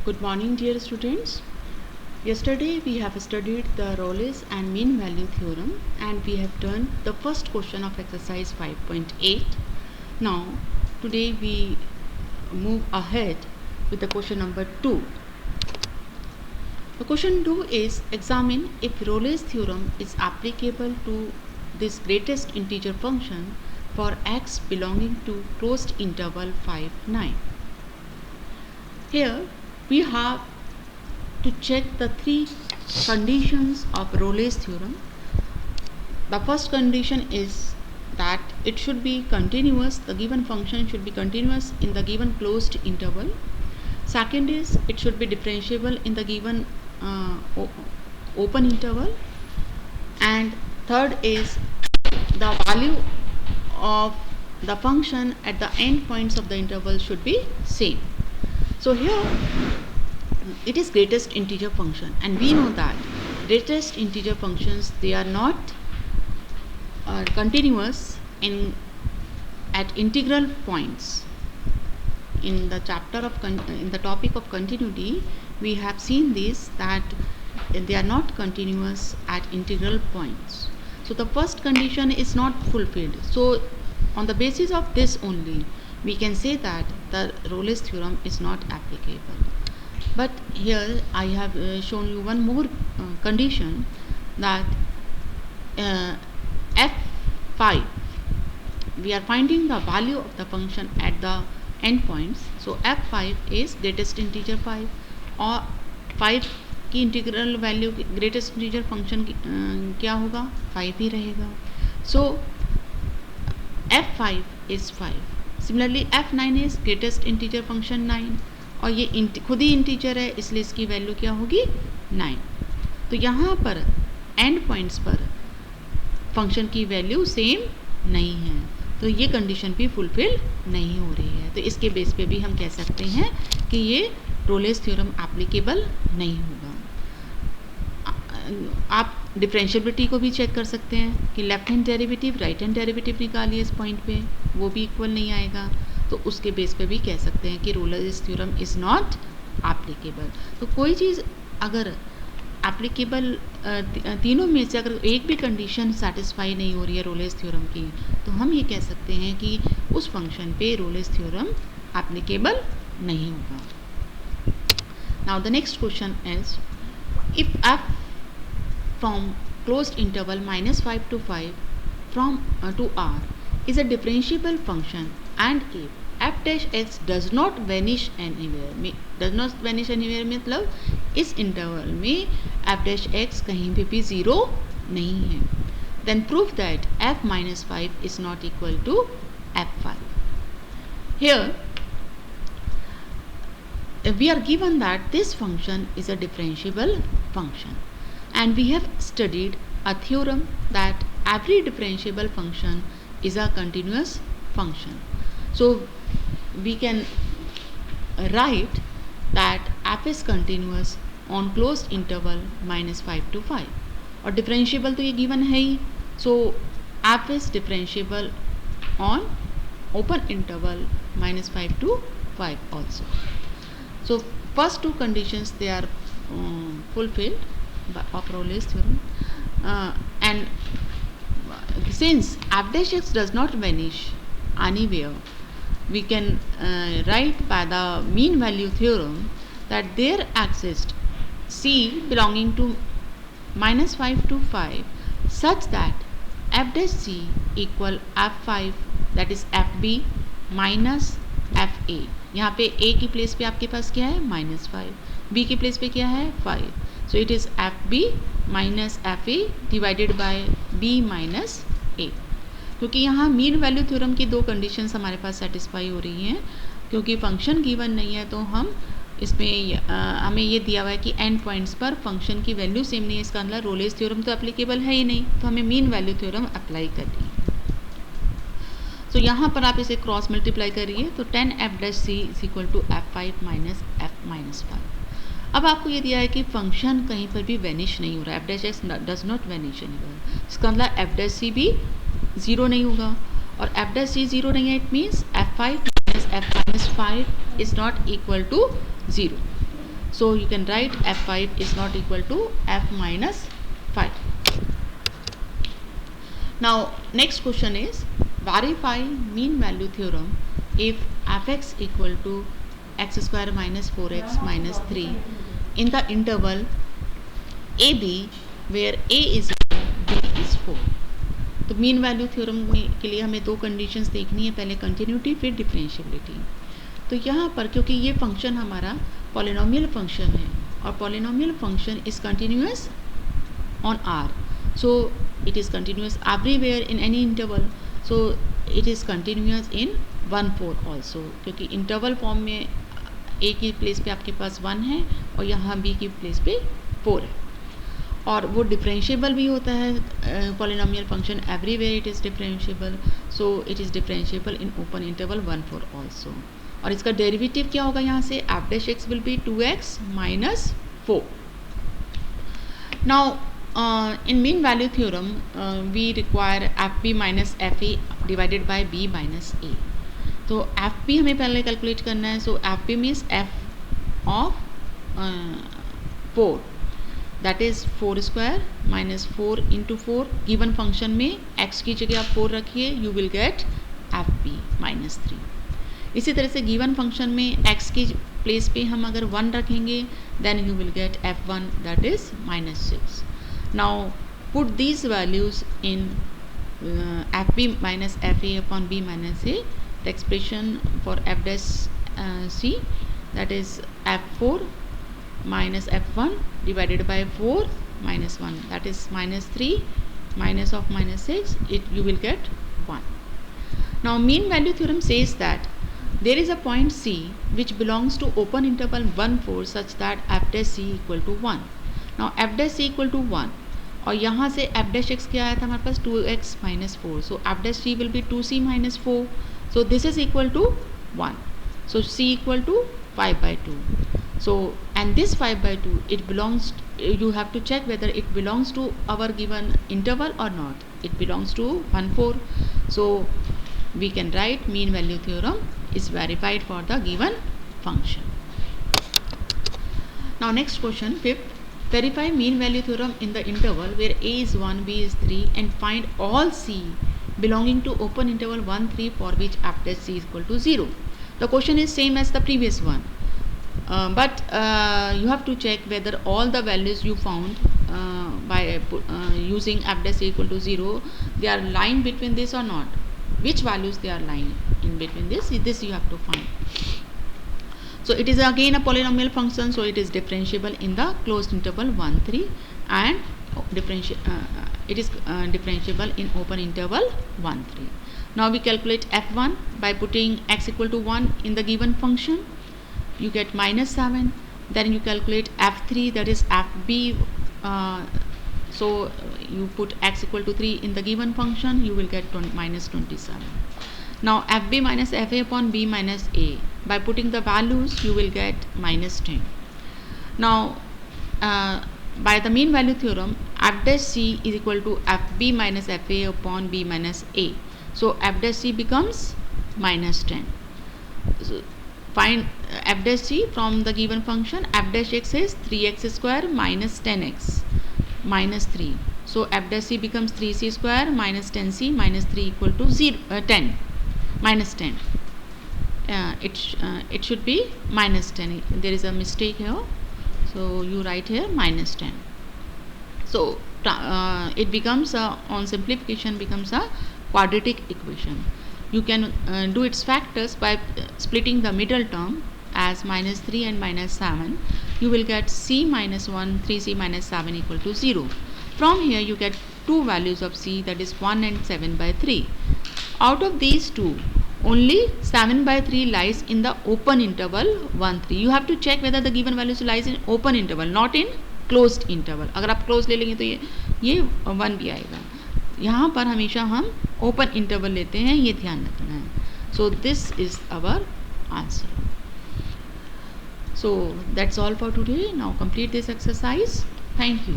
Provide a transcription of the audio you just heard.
Good morning, dear students. Yesterday we have studied the Rolle's and mean value theorem and we have done the first question of exercise 5.8. Now, today we move ahead with the question number 2. The question 2 is examine if Rolle's theorem is applicable to this greatest integer function for x belonging to closed interval 5, 9. Here we have to check the three conditions of Rolle's theorem. The first condition is that it should be continuous, the given function should be continuous in the given closed interval. Second is it should be differentiable in the given open interval. And third is the value of the function at the end points of the interval should be same. So here it is greatest integer function, and we know that greatest integer functions, they are not continuous at integral points. In the chapter of in the topic of continuity, we have seen this, that they are not continuous at integral points. So the first condition is not fulfilled. So on the basis of this only, we can say that the Rolle's theorem is not applicable. But here I have shown you one more condition, that f5, we are finding the value of the function at the endpoints. So f5 is greatest integer 5, और 5 की integral value greatest integer function क्या होगा, 5 ही रहेगा. सो f5 is 5. Similarly f9 is greatest integer function 9, और ये खुद ही integer है, इसलिए इसकी वैल्यू क्या होगी, 9. तो यहाँ पर एंड पॉइंट्स पर फंक्शन की वैल्यू सेम नहीं है, तो ये कंडीशन भी फुलफिल नहीं हो रही है. तो इसके बेस पे भी हम कह सकते हैं कि ये रोलेस थ्योरम एप्लीकेबल नहीं होगा. आप डिफरेंशियबिलिटी को भी चेक कर सकते हैं कि left hand derivative right hand derivative निकालिए इस पॉइंट पे, वो भी इक्वल नहीं आएगा. तो उसके बेस पे भी कह सकते हैं कि Rolle's theorem is not applicable. तो कोई चीज़ अगर एप्लीकेबल तीनों में से अगर एक भी कंडीशन सेटिस्फाई नहीं हो रही है रोलेस थ्योरम की, तो हम ये कह सकते हैं कि उस फंक्शन पे रोलेस थ्योरम एप्लीकेबल नहीं होगा. Now the next question is if F from closed interval -5 to 5 from to r is a differentiable function, and if f dash x does not vanish anywhere मतलब इस interval में f dash x कहीं पे भी zero नहीं है, then prove that f minus 5 is not equal to f5. Here we are given that this function is a differentiable function, and we have studied a theorem that every differentiable function is a continuous function. So we can write that f is continuous on closed interval -5 to 5, और differentiable तो ये given है ही. So f is differentiable on open interval -5 to 5 also. So first two conditions, they are fulfilled of Rolle's theorem, and since f dash x does not vanish anywhere, we can write by the mean value theorem that there exists c belonging to -5 to 5 such that f dash c equal f5, that is fb minus fa. यहाँ पे a की place पे आपके पास क्या है, -5, b की place पे क्या है, 5. सो it is fb minus fa divided by b minus a. क्योंकि यहाँ मीन वैल्यू थ्योरम की दो कंडीशंस हमारे पास सेटिस्फाई हो रही हैं, क्योंकि फंक्शन गिवन नहीं है, तो हम इसमें हमें ये दिया हुआ है कि एंड पॉइंट्स पर फंक्शन की वैल्यू सेम नहीं है, इसका मतलब रोलेस थ्योरम तो एप्लीकेबल है ही नहीं, तो हमें मीन वैल्यू थ्योरम अप्लाई करनी है. तो यहाँ पर आप इसे क्रॉस मल्टीप्लाई करिए, तो 10 f dash c is equal to f5 minus f minus 5. अब आपको ये दिया है कि फंक्शन कहीं पर भी वैनिश नहीं हो रहा है, f dash x does not vanish anywhere, इसका मतलब f डैश c भी ज़ीरो नहीं होगा, और f डैश c ज़ीरो नहीं है, it means f5 minus f minus 5 is not equal to zero. So you can write f5 is not equal to f minus 5. Now next question is verify mean value theorem if fx equal to x square minus 4x minus 3 in the interval ab where a is 1 b is 4. तो mean value theorem के लिए हमें दो conditions देखनी है, पहले continuity फिर differentiability. तो यहाँ पर क्योंकि ये फंक्शन हमारा पॉलिनोमियल फंक्शन है और polynomial function is continuous on R, so it is continuous everywhere in any interval, so it is continuous in 1 4 also, क्योंकि इंटरवल फॉर्म में ए की प्लेस पे आपके पास 1 है और यहाँ बी की प्लेस पे 4 है. और वो डिफरेंशिएबल भी होता है polynomial function, everywhere it is differentiable, so it is differentiable in open interval 1 4 also. और इसका डेरिवेटिव क्या होगा यहाँ से, f dash x will be 2x minus 4. Now in mean value theorem we require f b minus f a divided by b minus a. तो f b हमें पहले calculate करना है, so f b means f of 4, that is 4 square minus 4 into 4. Given function में x की जगह आप 4 रखिए, you will get f b minus 3. इसी तरह से गिवन फंक्शन में x की प्लेस पे हम अगर 1 रखेंगे then you will get f1 that is minus 6. Now put these values in f b minus f a upon b minus a. The expression for f dash c that is f4 minus f1 divided by 4 minus 1, that is minus 3 minus of minus 6, you will get 1. Now mean value theorem says that there is a point C which belongs to open interval 1 4 such that f dash c equal to 1. Now f dash c equal to 1 और यहाँ से f dash x क्या आया था हमारे पास 2x minus 4, so f dash c will be 2c minus 4, so this is equal to 1, so c equal to 5 by 2. So and this 5 by 2 it belongs you have to check whether it belongs to our given interval or not. It belongs to 1 4, so we can write mean value theorem is verified for the given function. Now next question, fifth, verify mean value theorem in the interval where a is 1 b is 3 and find all c belonging to open interval 1 3 for which f dash c is equal to 0. The question is same as the previous one. But you have to check whether all the values you found by using f dash equal to 0 they are lying between this or not. Which values they are lying in between this you have to find. So it is again a polynomial function, so it is differentiable in the closed interval 1 3 and it is differentiable in open interval 1 3. Now we calculate f1 by putting x equal to 1 in the given function. You get minus 7. Then you calculate f3, that is fb, so you put x equal to 3 in the given function, you will get minus 27. Now fb minus fa upon b minus a, by putting the values you will get minus 10. Now by the mean value theorem f dash c is equal to fb minus fa upon b minus a, so f dash c becomes minus 10. So find f dash c from the given function. F dash x is 3x square minus 10x minus 3, so f dash c becomes 3c square minus 10c minus 3 equal to 10 minus 10. It should be minus 10. There is a mistake here, so you write here minus 10. So it becomes on simplification becomes a quadratic equation. You can do its factors by splitting the middle term as minus 3 and minus 7. You will get c minus 1 3c minus 7 equal to 0. From here you get two values of c, that is 1 and 7 by 3. Out of these two only 7 by 3 lies in the open interval 1 3. You have to check whether the given values lies in open interval, not in closed interval. अगर आप close ले लेंगे तो ये 1 भी आएगा. यहाँ पर हमेशा हम ओपन इंटरवल लेते हैं, ये ध्यान रखना है. So this is our answer. So that's all for today. Now complete this exercise. Thank you.